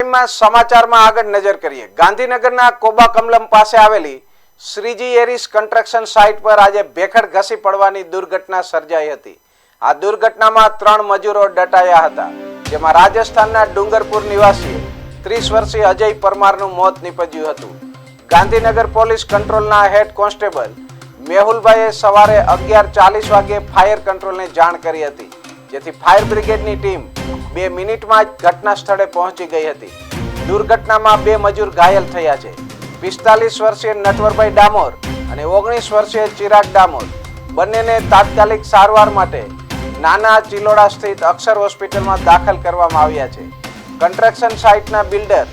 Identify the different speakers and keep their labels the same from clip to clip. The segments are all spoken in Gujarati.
Speaker 1: ટાઈમમાં સમાચારમાં આગળ નજર કરીએ। ગાંધીનગરના કોબા કમલમ પાસે આવેલી શ્રીજી એરિસ કન્સ્ટ્રક્શન સાઇટ પર આજે ભેખડ ઘસી પડવાની દુર્ઘટના સર્જાઈ હતી। આ દુર્ઘટનામાં 3 મજૂરો દટાયા હતા, જેમાં રાજસ્થાનના ડુંગરપુર નિવાસી 30 વર્ષીય અજય પરમારનું મોત નીપજ્યું હતું। ગાંધીનગર પોલીસ કંટ્રોલના હેડ કોન્સ્ટેબલ મેહુલભાઈએ સવારે 11:40 વાગ્યે ફાયર કંટ્રોલને જાણ કરી હતી, જેથી ફાયર બ્રિગેડની ટીમ 2 મિનિટમાં જ ઘટના સ્થળે પહોંચી ગઈ હતી। દુર્ઘટનામાં 2 મજૂર ઘાયલ થયા છે। 45 વર્ષીય નટવરભાઈ ડામોર અને 19 વર્ષીય ચિરાગ ડામોર બંનેને તાત્કાલિક સારવાર માટે નાના ચિલોડા સ્થિત અક્ષર હોસ્પિટલમાં દાખલ કરવામાં આવ્યા છે। કન્સ્ટ્રક્શન સાઇટના બિલ્ડર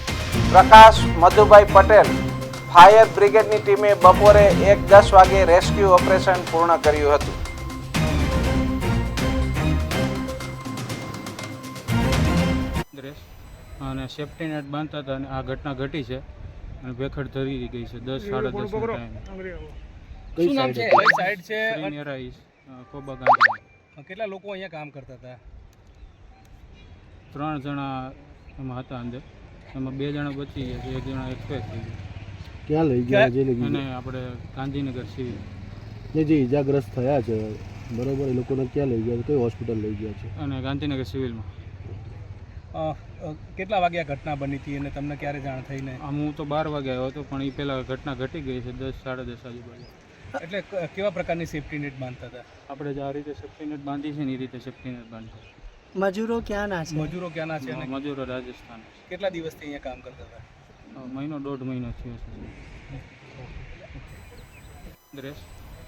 Speaker 1: પ્રકાશ મધુભાઈ પટેલ ફાયર બ્રિગેડની ટીમે બપોરે 1:10 વાગે રેસ્ક્યુ ઓપરેશન પૂર્ણ કર્યું હતું।
Speaker 2: અને સેફ્ટી નેટ બાંધતા હતા અને આ ઘટના ઘટી છે અને ભેખડ ધરી ગઈ છે 10-10:30 ટાઈમે।
Speaker 3: શું નામ છે? કઈ સાઈડ છે?
Speaker 2: કોબા ગાંધી।
Speaker 3: કેટલા લોકો અહીંયા કામ કરતા હતા?
Speaker 2: 3 જણા એમાં હતા અંદર, એમાં 2 જણા બચી ગયા છે, 1 જણા એક્સપાયર થઈ ગયા।
Speaker 4: ક્યાં લઈ ગયા જે લઈ
Speaker 2: અને આપણે ગાંધીનગર સિવિલ
Speaker 4: ને જે ઈજાગ્રસ્ત થયા છે બરોબર, એ લોકોને ક્યાં લઈ ગયા, કઈ હોસ્પિટલ લઈ ગયા છે?
Speaker 2: અને ગાંધીનગર સિવિલમાં।
Speaker 3: કેટલા વાગ્યા ઘટના બની હતી અને તમને ક્યારે જાણ થઈને?
Speaker 2: હું તો 12 વાગે આવ્યો હતો, પણ એ પહેલાં ઘટના ઘટી ગઈ છે 10-10:30 આજુબાજુ।
Speaker 3: એટલે કેવા પ્રકારની સેફ્ટી નેટ બાંધતા હતા?
Speaker 2: આપણે જે આ રીતે સેફ્ટી નેટ બાંધી છે ને એ રીતે સેફ્ટી નેટ બાંધી।
Speaker 3: મજૂરો ક્યાંના છે? મજૂરો ક્યાંના છે?
Speaker 2: મજૂરો રાજસ્થાન।
Speaker 3: કેટલા દિવસથી અહીંયા કામ કરતા હતા?
Speaker 2: મહિનો 1.5 મહિનો થયો છે।